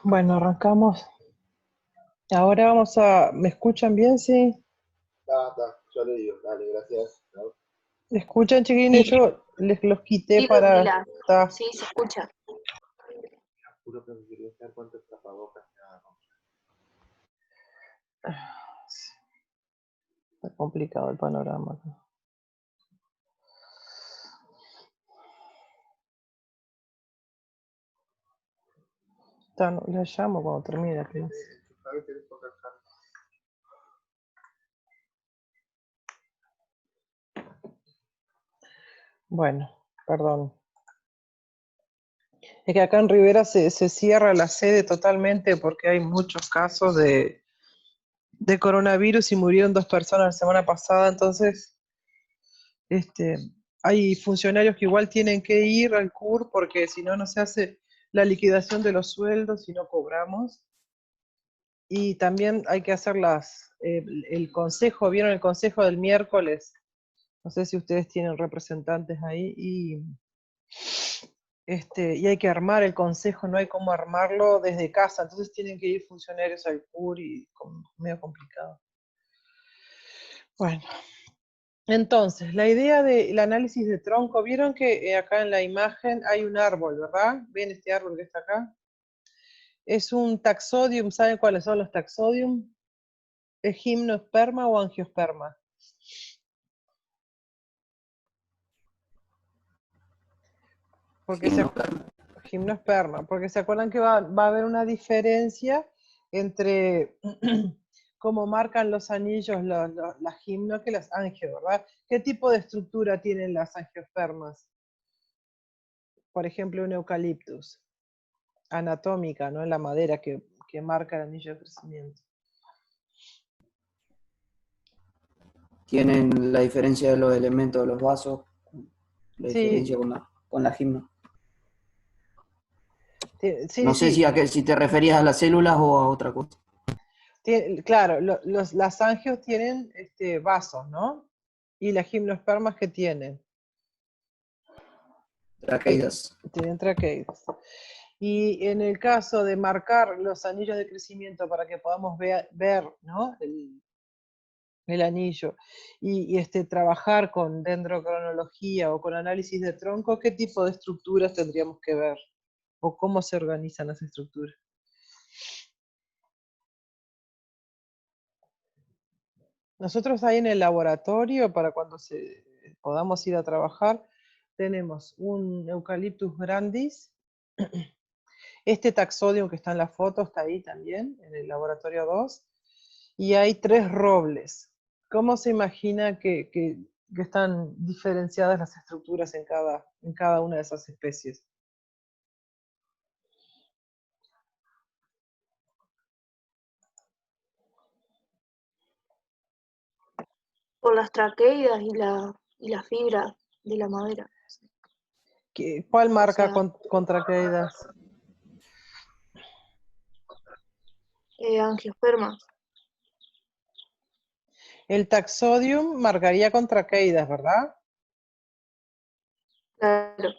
Bueno, arrancamos. Ahora vamos a... ¿Me escuchan bien? Sí. Está, yo le digo, dale, gracias. ¿No? ¿Me escuchan, chiquilines? Sí, Yo les los quité sí, para... Ludmila. Está. Sí, se escucha. Juro que me quería estar cuántos tapabocas me hagan. Está complicado el panorama acá. Está, no, les llamo cuando termine la clase. ¿Sabes? Tenés poca carne. Bueno, perdón. Es que acá en Rivera se cierra la sede totalmente porque hay muchos casos de coronavirus y murieron 2 personas la semana pasada, entonces hay funcionarios que igual tienen que ir al CUR porque si no, no se hace la liquidación de los sueldos y no cobramos. Y también hay que hacer el consejo, ¿vieron el consejo del miércoles? No sé si ustedes tienen representantes ahí y hay que armar el consejo, no hay cómo armarlo desde casa, entonces tienen que ir funcionarios al CUR y medio complicado. Bueno, entonces, la idea del análisis de tronco, vieron que acá en la imagen hay un árbol, ¿verdad? ¿Ven este árbol que está acá? Es un taxodium, ¿saben cuáles son los taxodium? ¿Es gimnosperma o angiosperma? Porque gimnosperma, porque se acuerdan que va a haber una diferencia entre cómo marcan los anillos las gimno que las angio, ¿verdad? ¿Qué tipo de estructura tienen las angiospermas? Por ejemplo, un eucaliptus. Anatómica, ¿no? En la madera que marca el anillo de crecimiento. Tienen la diferencia de los elementos de los vasos, la diferencia Sí, con la gimno. sí, No sé sí. si te referías a las células o a otra cosa. Claro, las angios tienen vasos, ¿no? Y las gimnospermas que tienen. Traqueidas. Tienen traqueidas. Y en el caso de marcar los anillos de crecimiento para que podamos ver, ¿no? el anillo y trabajar con dendrocronología o con análisis de tronco, ¿qué tipo de estructuras tendríamos que ver? ¿O cómo se organizan las estructuras? Nosotros ahí en el laboratorio, para cuando podamos ir a trabajar, tenemos un Eucalyptus grandis. Este taxodium que está en la foto está ahí también, en el laboratorio 2. Y hay 3 robles. ¿Cómo se imagina que están diferenciadas las estructuras en cada una de esas especies? Por las traqueidas y la fibra de la madera. ¿Cuál O marca sea, contra caídas? angiospermas. El taxodium marcaría con traqueidas, ¿verdad? Claro.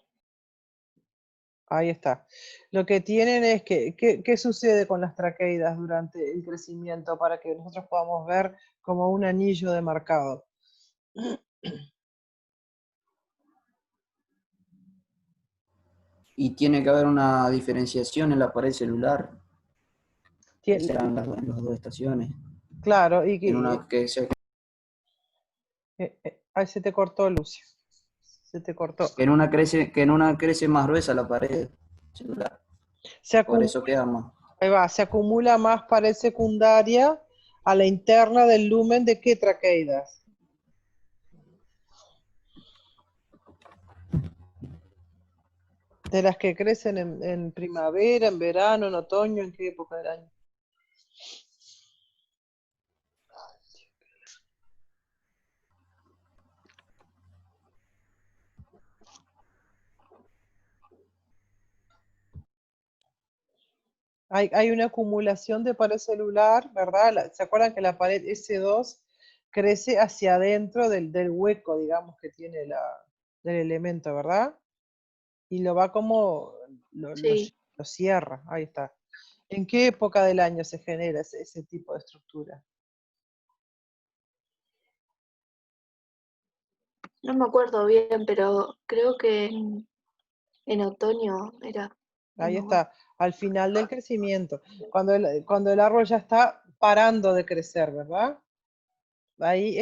Ahí está. Lo que tienen es ¿qué sucede con las traqueidas durante el crecimiento para que nosotros podamos ver como un anillo demarcado? Y tiene que haber una diferenciación en la pared celular, que Tien- sean las dos estaciones. claro, En una que sea, ahí se te cortó, Lucio. Se te cortó. que en una crece más gruesa la pared celular. Se Por acumula, eso queda más. ahí va, se acumula más pared secundaria a la interna del lumen de qué traqueidas. De las que crecen en primavera, en verano, en otoño, ¿en qué época del año? Hay una acumulación de pared celular, ¿verdad? ¿Se acuerdan que la pared S2 crece hacia adentro del hueco, digamos, que tiene del elemento, ¿verdad? Y lo va como, lo Sí. cierra, ahí está. ¿En qué época del año se genera ese tipo de estructura? No me acuerdo bien, pero creo que en otoño era. Ahí No me acuerdo. está, al final del crecimiento, cuando el árbol ya está parando de crecer, ¿verdad? Ahí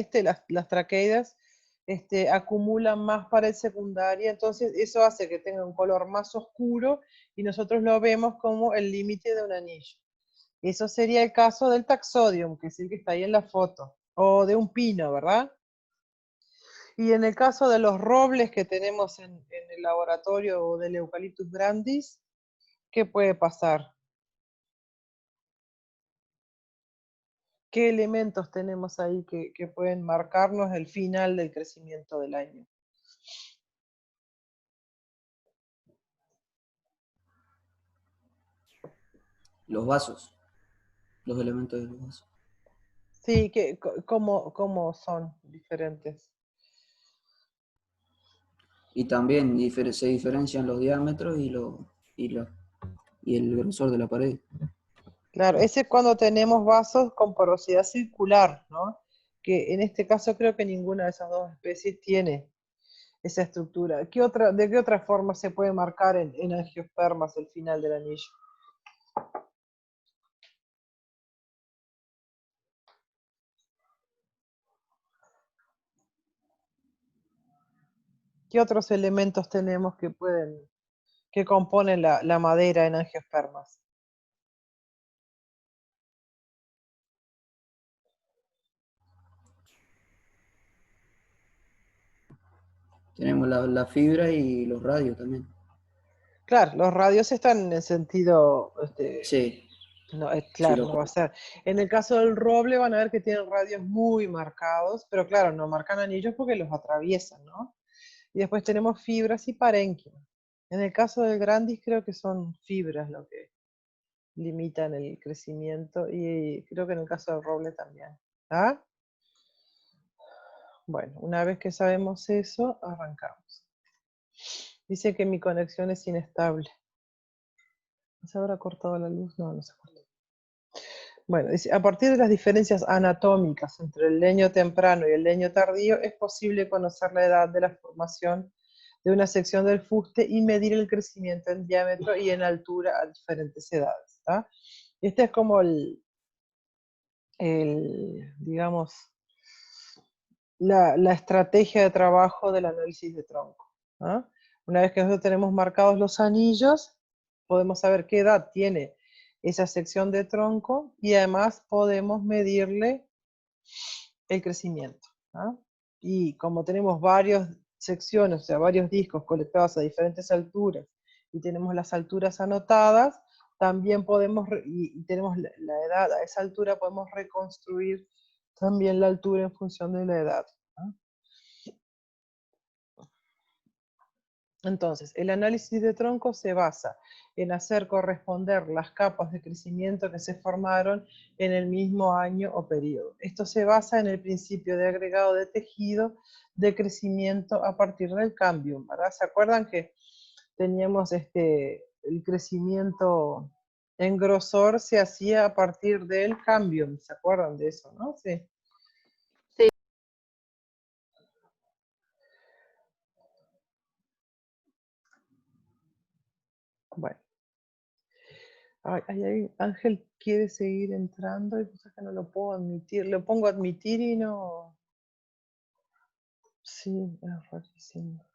las traqueidas acumulan más pared secundaria, entonces eso hace que tenga un color más oscuro y nosotros lo vemos como el límite de un anillo. Eso sería el caso del taxodium, que es el que está ahí en la foto, o de un pino, ¿verdad? Y en el caso de los robles que tenemos en el laboratorio o del Eucalyptus grandis, ¿qué puede pasar? ¿Qué elementos tenemos ahí que pueden marcarnos el final del crecimiento del año? Los vasos, los elementos de los vasos. Sí, ¿cómo son diferentes? Y también se diferencian los diámetros y el grosor de la pared. Claro, ese es cuando tenemos vasos con porosidad circular, ¿no? Que en este caso creo que ninguna de esas dos especies tiene esa estructura. ¿De qué otra forma se puede marcar en angiospermas el final del anillo? ¿Qué otros elementos tenemos que componen la madera en angiospermas? Tenemos la fibra y los radios también. Claro, los radios están en el sentido, Sí, no, sí, claro, no va a ser. En el caso del roble van a ver que tienen radios muy marcados, pero claro, no marcan anillos porque los atraviesan, ¿no? Y después tenemos fibras y parénquima. En el caso del grandis creo que son fibras lo que limitan el crecimiento y creo que en el caso del roble también. ¿Ah? Bueno, una vez que sabemos eso, arrancamos. Dice que mi conexión es inestable. ¿Se habrá cortado la luz? No, no se cortó. Bueno, dice, a partir de las diferencias anatómicas entre el leño temprano y el leño tardío, es posible conocer la edad de la formación de una sección del fuste y medir el crecimiento en diámetro y en altura a diferentes edades. ¿Tá? Este es como digamos, la estrategia de trabajo del análisis de tronco. ¿Ah? Una vez que nosotros tenemos marcados los anillos, podemos saber qué edad tiene esa sección de tronco y además podemos medirle el crecimiento. ¿Ah? Y como tenemos varias secciones, o sea, varios discos colectados a diferentes alturas y tenemos las alturas anotadas, también podemos, y tenemos la edad a esa altura, podemos reconstruir también la altura en función de la edad. ¿Ah? Entonces, el análisis de tronco se basa en hacer corresponder las capas de crecimiento que se formaron en el mismo año o periodo. Esto se basa en el principio de agregado de tejido de crecimiento a partir del cambium, ¿verdad? ¿Se acuerdan que teníamos el crecimiento en grosor se hacía a partir del cambium? ¿Se acuerdan de eso, no? Sí. Sí. Bueno. Ángel quiere seguir entrando y cosas que no lo puedo admitir. Le pongo admitir y no. Sí, es rarísimo.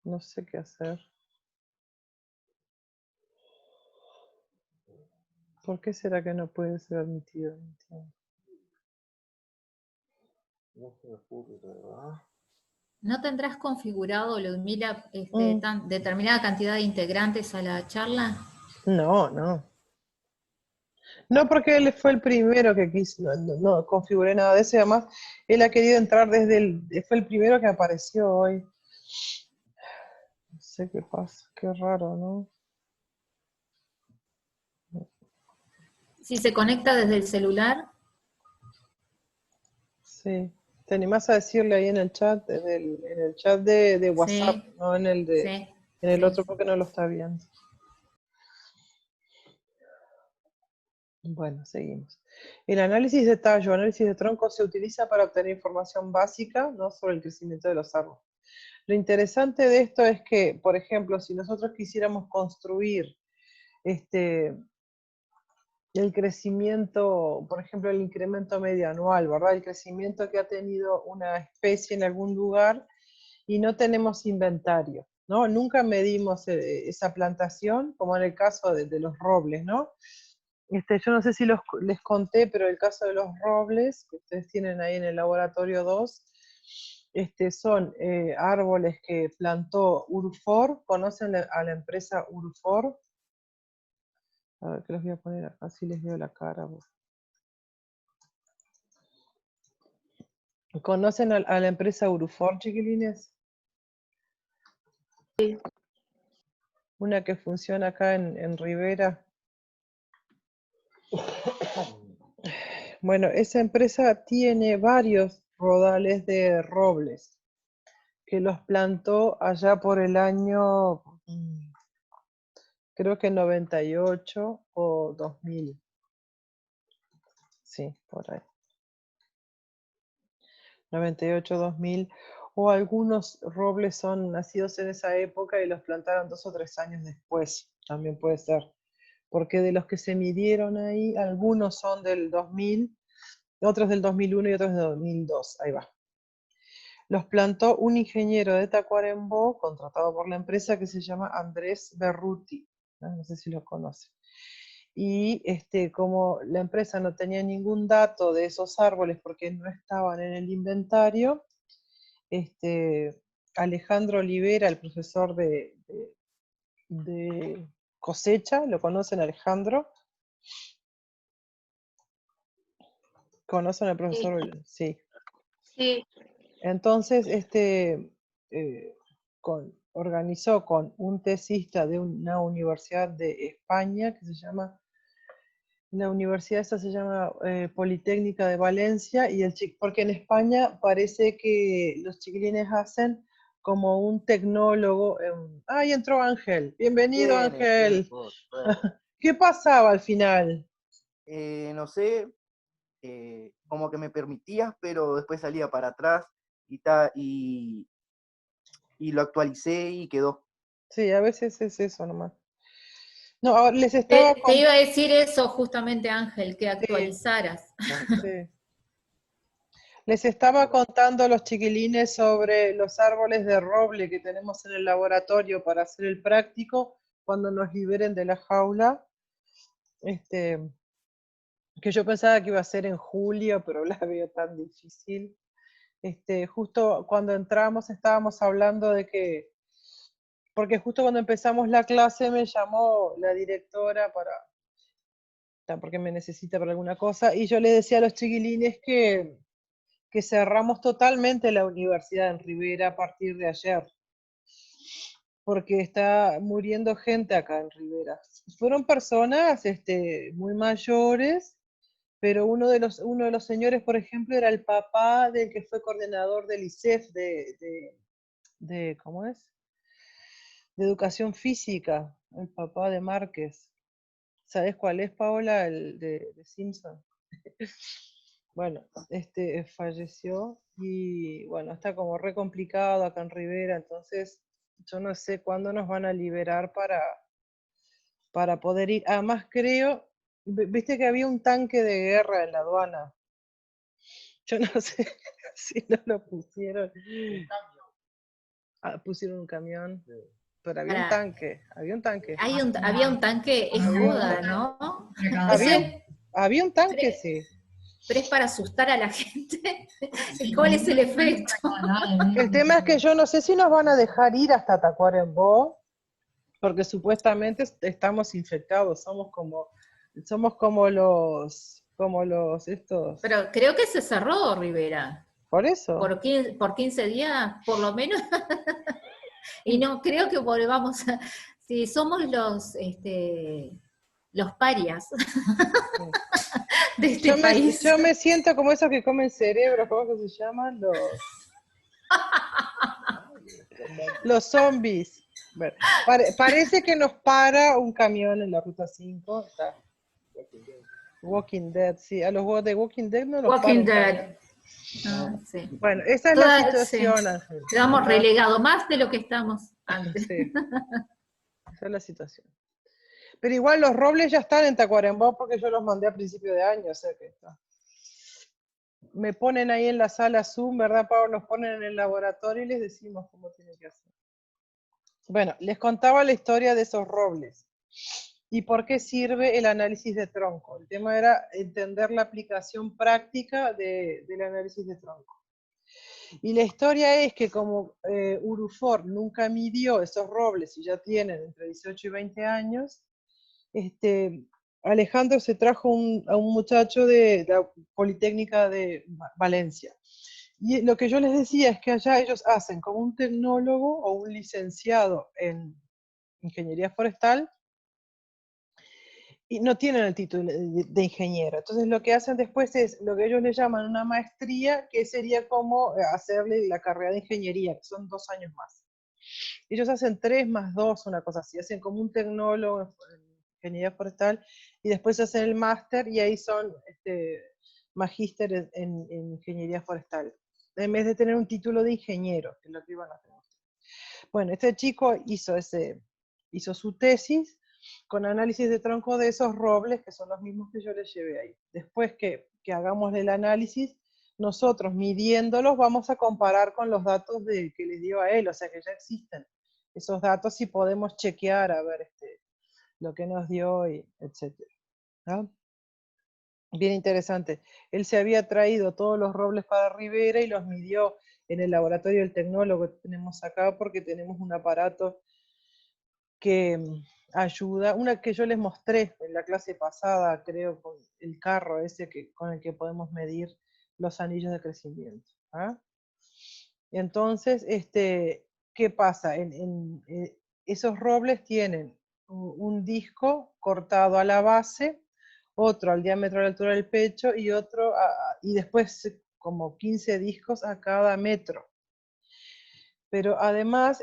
No sé qué hacer. ¿Por qué será que no puede ser admitido? No entiendo. No se me ocurre, ¿verdad? ¿No tendrás configurado, Ludmila, Mm, determinada cantidad de integrantes a la charla? no. No, porque él fue el primero que quiso, no configuré nada de eso y además él ha querido entrar fue el primero que apareció hoy. No sé qué pasa, qué raro, ¿no? Si se conecta desde el celular, Sí, ¿Te animás a decirle ahí en el chat, en el chat de WhatsApp, Sí, no en el de, sí, en el sí. otro porque no lo está viendo? Bueno, seguimos. El análisis de tallo, análisis de tronco se utiliza para obtener información básica, ¿no?, sobre el crecimiento de los árboles. Lo interesante de esto es que, por ejemplo, si nosotros quisiéramos construir el crecimiento, por ejemplo, el incremento medio anual, ¿verdad? El crecimiento que ha tenido una especie en algún lugar y no tenemos inventario, ¿no? Nunca medimos esa plantación, como en el caso de los robles, ¿no? Yo no sé si les conté, pero el caso de los robles, que ustedes tienen ahí en el laboratorio 2, son árboles que plantó Urfor. ¿Conocen a la empresa Urfor? A ver, que los voy a poner acá, así les veo la cara. ¿Conocen a la empresa Urfor, chiquilines? Sí. Una que funciona acá en Rivera. Bueno, esa empresa tiene varios rodales de robles que los plantó allá por el año, creo que 98 o 2000. Sí, por ahí. 98, 2000. O algunos robles son nacidos en esa época y los plantaron 2 o 3 años después. También puede ser. Porque de los que se midieron ahí, algunos son del 2000, otros del 2001 y otros del 2002. Ahí va. Los plantó un ingeniero de Tacuarembó, contratado por la empresa, que se llama Andrés Berruti. No sé si lo conocen. Y como la empresa no tenía ningún dato de esos árboles porque no estaban en el inventario, Alejandro Olivera, el profesor de cosecha, ¿lo conocen, Alejandro? ¿Conocen al profesor? Sí. Sí, Entonces, organizó con un tesista de una universidad de España, que se llama, la universidad esta se llama Politécnica de Valencia, porque en España parece que los chiquilines hacen como un tecnólogo. ¡Ay, entró Ángel! ¡Bienvenido, Ángel! Bueno, ¿Qué pasaba al final? no sé, como que me permitías, pero después salía para atrás y lo actualicé y quedó. Sí, a veces es eso nomás. No, ahora les estaba Te iba a decir eso justamente, Ángel, que actualizaras. Sí. Les estaba contando a los chiquilines sobre los árboles de roble que tenemos en el laboratorio para hacer el práctico cuando nos liberen de la jaula. Que yo pensaba que iba a ser en julio, pero la veo tan difícil. Justo cuando entramos estábamos hablando de que, porque justo cuando empezamos la clase me llamó la directora porque me necesita para alguna cosa, y yo le decía a los chiquilines que cerramos totalmente la universidad en Rivera a partir de ayer, porque está muriendo gente acá en Rivera. Fueron personas muy mayores, pero uno de los señores, por ejemplo, era el papá del que fue coordinador del ISEF ¿cómo es? De educación física, el papá de Márquez. ¿Sabes cuál es, Paola? El de Simpson. Bueno, falleció y bueno, está como re complicado acá en Rivera, entonces yo no sé cuándo nos van a liberar para poder ir. Además creo, viste que había un tanque de guerra en la aduana. Yo no sé si no lo pusieron. Pusieron un camión, pero había un Para- tanque, había un tanque. Había un tanque, es joda, ¿no? Había un tanque, sí. Pero es para asustar a la gente. ¿Cuál es el efecto? El tema es que yo no sé si nos van a dejar ir hasta Tacuarembó, porque supuestamente estamos infectados, somos como los estos. Pero creo que se cerró, Rivera. Por eso. Por 15 días, por lo menos. Y no creo que volvamos a... Si somos los parias de este país. Yo me siento como esos que comen cerebros, ¿cómo que se llaman? Los zombies. Bueno, parece que nos para un camión en la ruta 5. Está. Walking Dead, sí. A los juegos de Walking Dead no nos para Walking un Dead. camión. Ah, sí. Bueno, esa es la Sí. situación, Ángel. Quedamos ¿Ah? relegados más de lo que estamos antes. Sí, esa es la situación. Pero igual los robles ya están en Tacuarembó porque yo los mandé a principio de año, o sea que está. Me ponen ahí en la sala Zoom, ¿verdad, Pablo? Nos ponen en el laboratorio y les decimos cómo tienen que hacer. Bueno, les contaba la historia de esos robles y por qué sirve el análisis de tronco. El tema era entender la aplicación práctica del análisis de tronco. Y la historia es que como Urufor nunca midió esos robles y ya tienen entre 18 y 20 años, Alejandro se trajo a un muchacho de la Politécnica de Valencia. Y lo que yo les decía es que allá ellos hacen como un tecnólogo o un licenciado en ingeniería forestal y no tienen el título de ingeniero. Entonces lo que hacen después es lo que ellos le llaman una maestría, que sería como hacerle la carrera de ingeniería, que son 2 años más. Ellos hacen 3 más 2, una cosa así, hacen como un tecnólogo en ingeniería forestal y después hacen el máster y ahí son magíster en ingeniería forestal, en vez de tener un título de ingeniero, que es lo que iban a hacer. Bueno, este chico hizo su tesis con análisis de tronco de esos robles, que son los mismos que yo les llevé ahí. Después que hagamos el análisis, nosotros midiéndolos vamos a comparar con los datos que les dio a él, o sea que ya existen esos datos y podemos chequear a ver lo que nos dio, etc. ¿no? Bien interesante. Él se había traído todos los robles para Rivera y los midió en el laboratorio del tecnólogo que tenemos acá porque tenemos un aparato que ayuda, una que yo les mostré en la clase pasada, creo, con el carro ese con el que podemos medir los anillos de crecimiento. ¿Ah? Entonces, ¿qué pasa? Esos robles tienen un disco cortado a la base, otro al diámetro de la altura del pecho y otro, y después como 15 discos a cada metro. Pero además,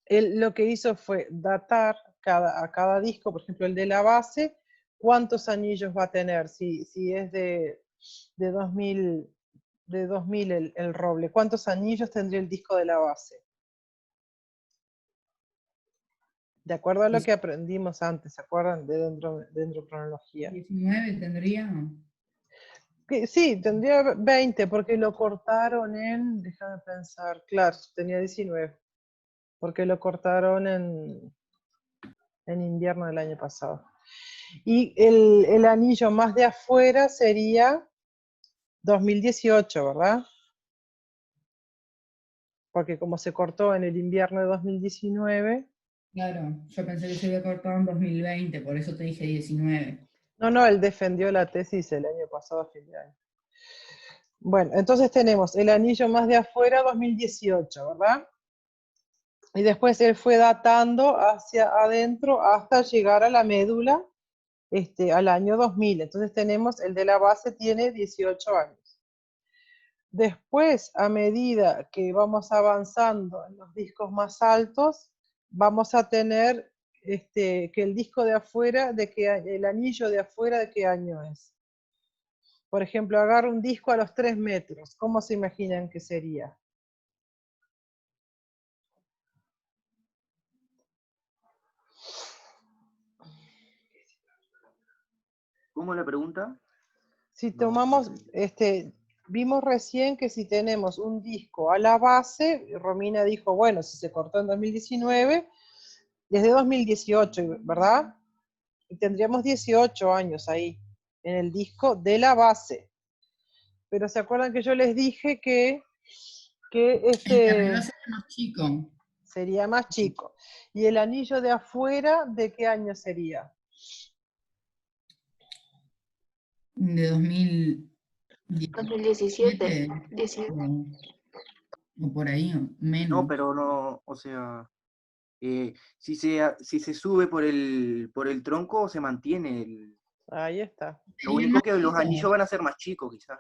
él lo que hizo fue datar a cada disco, por ejemplo el de la base, cuántos anillos va a tener, si es de 2000 el roble, cuántos anillos tendría el disco de la base. De acuerdo a lo que aprendimos antes, ¿se acuerdan? De dendrocronología. 19 tendría. Sí, tendría 20, porque lo cortaron déjame pensar, claro, tenía 19, porque lo cortaron en invierno del año pasado. Y el anillo más de afuera sería 2018, ¿verdad? Porque como se cortó en el invierno de 2019. Claro, yo pensé que se había cortado en 2020, por eso te dije 19. No, él defendió la tesis el año pasado a fin de año. Bueno, entonces tenemos el anillo más de afuera 2018, ¿verdad? Y después él fue datando hacia adentro hasta llegar a la médula al año 2000. Entonces tenemos, el de la base tiene 18 años. Después, a medida que vamos avanzando en los discos más altos, vamos a tener que el disco de afuera, el anillo de afuera, ¿de qué año es? Por ejemplo, agarro un disco a los 3 metros. ¿Cómo se imaginan que sería? ¿Cómo la pregunta? Si No, tomamos, no sé. vimos recién que si tenemos un disco a la base, Romina dijo, bueno, si se cortó en 2019, desde 2018, ¿verdad? Y tendríamos 18 años ahí, en el disco de la base. Pero ¿se acuerdan que yo les dije que El de arriba sería más chico. sería más chico? ¿Y el anillo de afuera, de qué año sería? De 2017. 2017 o por ahí, o menos. No, pero no, o sea, si se sube por el tronco, se mantiene Ahí está. Lo único que los anillos van a ser más chicos, quizás.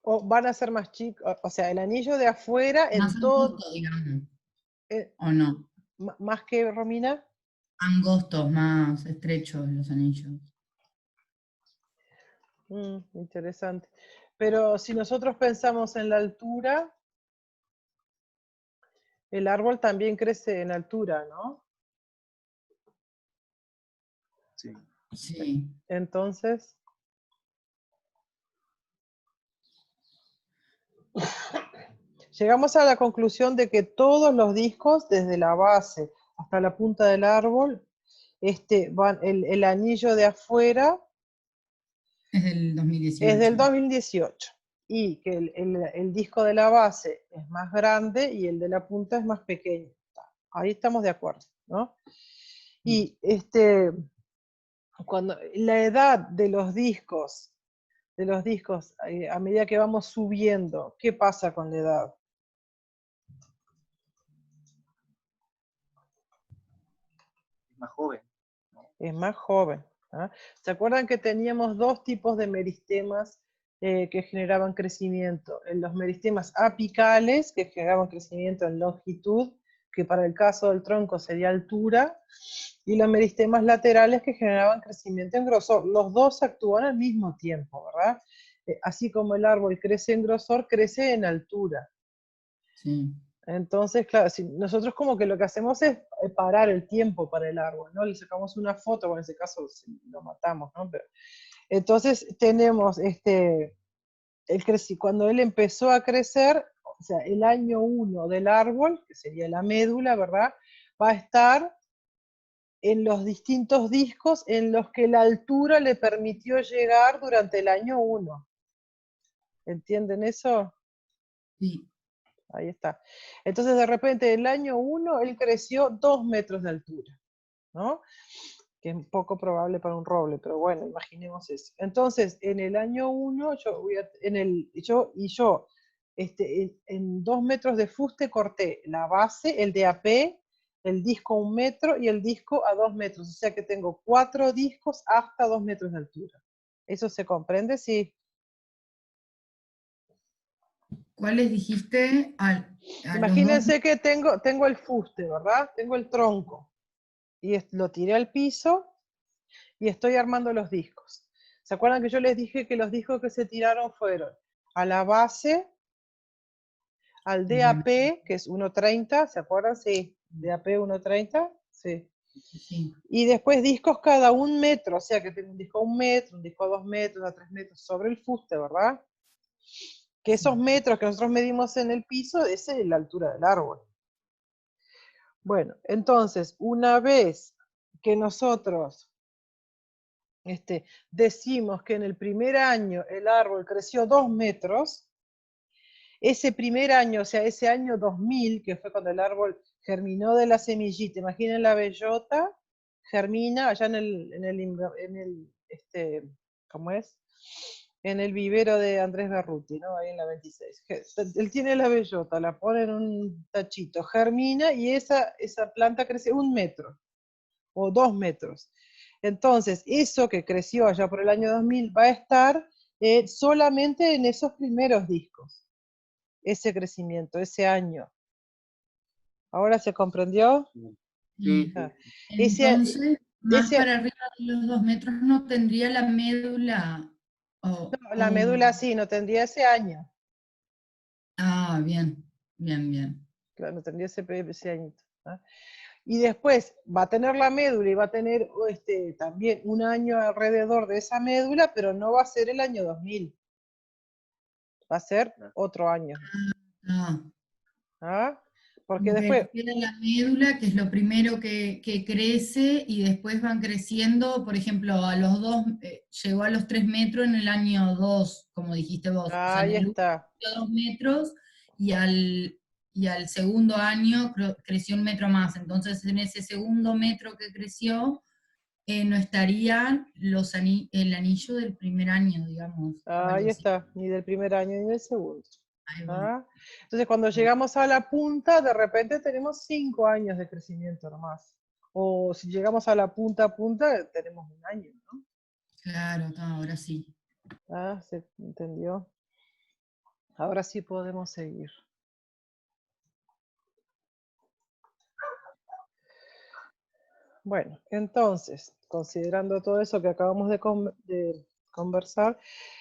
O van a ser más chicos, o sea, el anillo de afuera en Más todo, angostos, digamos, eh, ¿o no? más que Romina. Angostos, más estrechos los anillos. Interesante. Pero si nosotros pensamos en la altura, el árbol también crece en altura, ¿no? Sí. Sí. Entonces, llegamos a la conclusión de que todos los discos, desde la base hasta la punta del árbol, el anillo de afuera Es del 2018. es del 2018 y que el disco de la base es más grande y el de la punta es más pequeño. Ahí estamos de acuerdo, ¿no? Y cuando la edad de los discos, a medida que vamos subiendo, ¿qué pasa con la edad? Es más joven. Es más joven. ¿Ah? ¿Se acuerdan que teníamos dos tipos de meristemas que generaban crecimiento? Los meristemas apicales, que generaban crecimiento en longitud, que para el caso del tronco sería altura, y los meristemas laterales que generaban crecimiento en grosor. Los dos actúan al mismo tiempo, ¿verdad? Así como el árbol crece en grosor, crece en altura. Sí. Entonces, claro, si nosotros como que lo que hacemos es parar el tiempo para el árbol, ¿no? Le sacamos una foto, bueno, en ese caso lo matamos, ¿no? Pero, entonces tenemos cuando él empezó a crecer, o sea, el año 1 del árbol, que sería la médula, ¿verdad? Va a estar en los distintos discos en los que la altura le permitió llegar durante el año 1. ¿Entienden eso? Sí. Ahí está. Entonces, de repente, el año 1, él creció 2 metros de altura, ¿no? Que es poco probable para un roble, pero bueno, imaginemos eso. Entonces, en el año 1, en 2 metros de fuste corté la base, el DAP, el disco a 1 metro y el disco a 2 metros. O sea que tengo 4 discos hasta 2 metros de altura. ¿Eso se comprende? Sí. ¿Cuáles dijiste? A los Imagínense que tengo el fuste, ¿verdad? Tengo el tronco. Y lo tiré al piso y estoy armando los discos. ¿Se acuerdan que yo les dije que los discos que se tiraron fueron a la base, al DAP, que es 1.30, ¿se acuerdan? Sí, DAP 1.30, sí. Sí. Y después discos cada 1 metro, o sea que tengo un disco a 1 metro, un disco a 2 metros, a 3 metros, sobre el fuste, ¿verdad? Que esos metros que nosotros medimos en el piso, esa es la altura del árbol. Bueno, entonces, una vez que nosotros decimos que en el primer año el árbol creció 2 metros, ese primer año, o sea, ese año 2000, que fue cuando el árbol germinó de la semillita, imaginen la bellota, germina allá ¿cómo es? En el vivero de Andrés Berruti, ¿no? Ahí en la 26. Él tiene la bellota, la pone en un tachito, germina y esa planta crece 1 metro o 2 metros. Entonces, eso que creció allá por el año 2000 va a estar solamente en esos primeros discos. Ese crecimiento, ese año. ¿Ahora se comprendió? Sí, Ah, Entonces, más ese- para arriba de los 2 metros no tendría la médula. no, la médula sí, no tendría ese año. Ah, bien, bien, bien. Claro, no tendría ese añito. ¿Ah? Y después va a tener la médula y va a tener también un año alrededor de esa médula, pero no va a ser el año 2000. Va a ser otro año. Ah, ¿Ah? Porque como después, que queda la médula, que es lo primero que crece, y después van creciendo, por ejemplo, a los 2, llegó a los 3 metros en el año 2, como dijiste vos. O sea, en ahí el está. 2 metros, y al segundo año creció 1 metro más. Entonces, en ese segundo metro que creció, no estarían el anillo del primer año, digamos. O algo Ahí así. está. Ni del primer año ni del segundo. Ahí va. ¿Ah? Entonces, cuando llegamos a la punta, de repente tenemos 5 años de crecimiento nomás. o si llegamos a la punta, tenemos un año, ¿no? Claro, ahora sí. Ah, ¿se entendió? Ahora sí podemos seguir. Bueno, entonces, considerando todo eso que acabamos de conversar,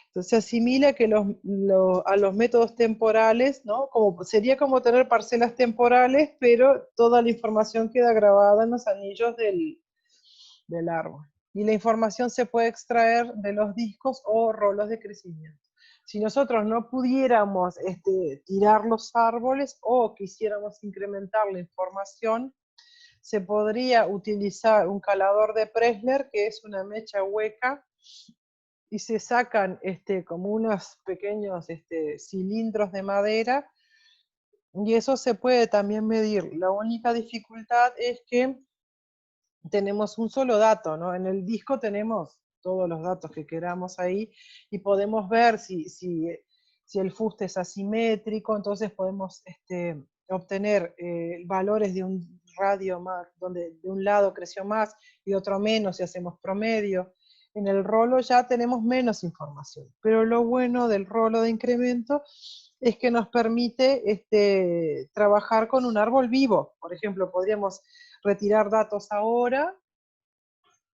entonces se asimila que a los métodos temporales, ¿no? Sería como tener parcelas temporales, pero toda la información queda grabada en los anillos del árbol. Y la información se puede extraer de los discos o rolos de crecimiento. Si nosotros no pudiéramos tirar los árboles o quisiéramos incrementar la información, se podría utilizar un calador de Pressler, que es una mecha hueca, y se sacan como unos pequeños cilindros de madera, y eso se puede también medir. La única dificultad es que tenemos un solo dato, ¿no? En el disco tenemos todos los datos que queramos ahí, y podemos ver si el fuste es asimétrico, entonces podemos obtener valores de un radio más, donde de un lado creció más y otro menos, y hacemos promedio. En el rolo ya tenemos menos información, pero lo bueno del rolo de incremento es que nos permite trabajar con un árbol vivo. Por ejemplo, podríamos retirar datos ahora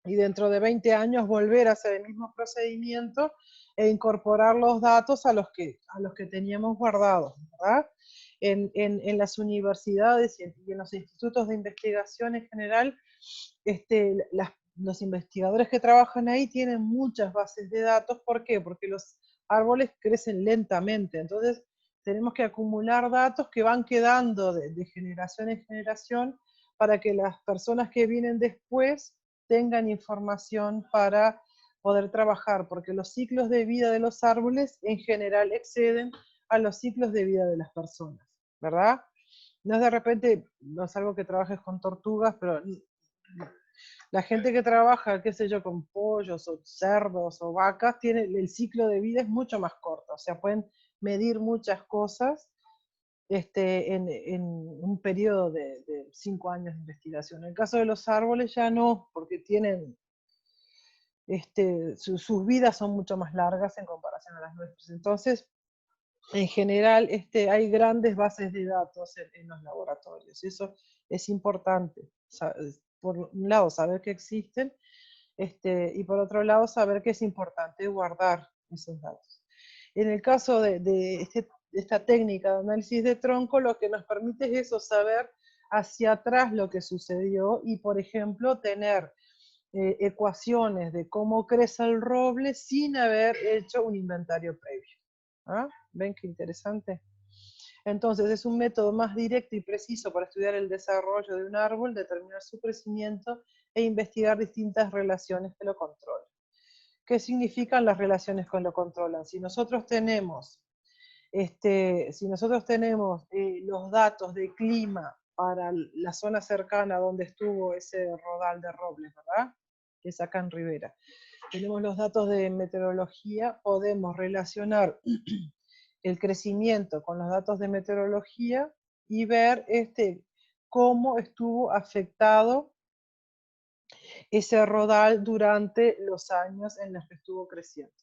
y dentro de 20 años volver a hacer el mismo procedimiento e incorporar los datos a los que teníamos guardados, ¿verdad? En las universidades y en los institutos de investigación en general, los investigadores que trabajan ahí tienen muchas bases de datos. ¿Por qué? Porque los árboles crecen lentamente, entonces tenemos que acumular datos que van quedando de generación en generación para que las personas que vienen después tengan información para poder trabajar, porque los ciclos de vida de los árboles en general exceden a los ciclos de vida de las personas, ¿verdad? No es de repente, no es algo que trabajes con tortugas, pero la gente que trabaja, qué sé yo, con pollos o cerdos o vacas, el ciclo de vida es mucho más corto, o sea, pueden medir muchas cosas en un periodo de 5 años de investigación. En el caso de los árboles ya no, porque tienen, sus vidas son mucho más largas en comparación a las nuestras. Entonces, en general, hay grandes bases de datos en los laboratorios. Eso es importante. Por un lado, saber que existen, y por otro lado, saber que es importante guardar esos datos. En el caso de esta técnica de análisis de tronco, lo que nos permite es eso, saber hacia atrás lo que sucedió y, por ejemplo, tener ecuaciones de cómo crece el roble sin haber hecho un inventario previo. ¿Ah? ¿Ven qué interesante? Entonces es un método más directo y preciso para estudiar el desarrollo de un árbol, determinar su crecimiento e investigar distintas relaciones que lo controlan. ¿Qué significan las relaciones que lo controlan? Si nosotros tenemos, los datos de clima para la zona cercana donde estuvo ese rodal de robles, ¿verdad? Que es acá en Rivera. Tenemos los datos de meteorología, podemos relacionar el crecimiento con los datos de meteorología y ver cómo estuvo afectado ese rodal durante los años en los que estuvo creciendo.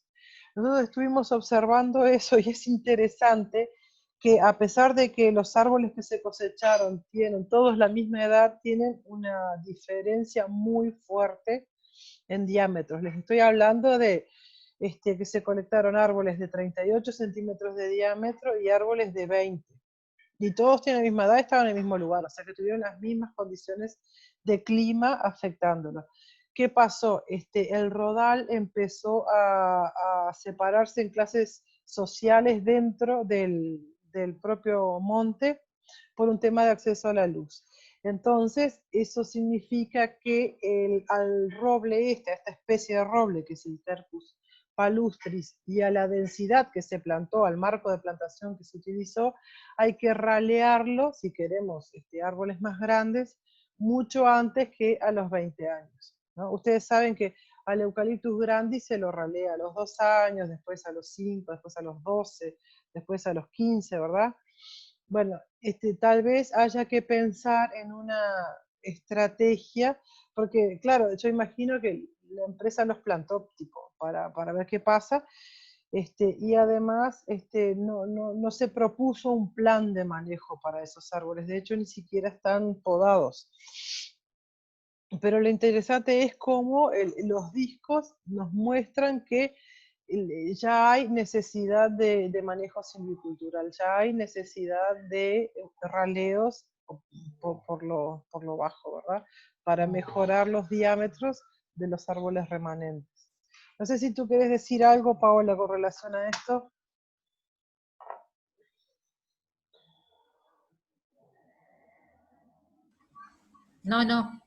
Nosotros estuvimos observando eso y es interesante que a pesar de que los árboles que se cosecharon tienen todos la misma edad, tienen una diferencia muy fuerte en diámetros. Les estoy hablando de que se colectaron árboles de 38 centímetros de diámetro y árboles de 20. Y todos tienen la misma edad, estaban en el mismo lugar, o sea que tuvieron las mismas condiciones de clima afectándolos. ¿Qué pasó? El rodal empezó a separarse en clases sociales dentro del propio monte por un tema de acceso a la luz. Entonces, eso significa que al roble a esta especie de roble que es el Tercus palustris, y a la densidad que se plantó, al marco de plantación que se utilizó, hay que ralearlo, si queremos árboles más grandes, mucho antes que a los 20 años. ¿No? Ustedes saben que al Eucalyptus grandis se lo ralea a los 2 años, después a los 5, después a los 12, después a los 15, ¿verdad? Bueno, tal vez haya que pensar estrategia, porque claro, yo imagino que la empresa los plantó tipo, para ver qué pasa, y además no se propuso un plan de manejo para esos árboles, de hecho ni siquiera están podados. Pero lo interesante es cómo los discos nos muestran que ya hay necesidad de manejo silvicultural, ya hay necesidad de raleos por lo bajo, ¿verdad? Para mejorar los diámetros de los árboles remanentes. No sé si tú quieres decir algo, Paola, con relación a esto. No, no.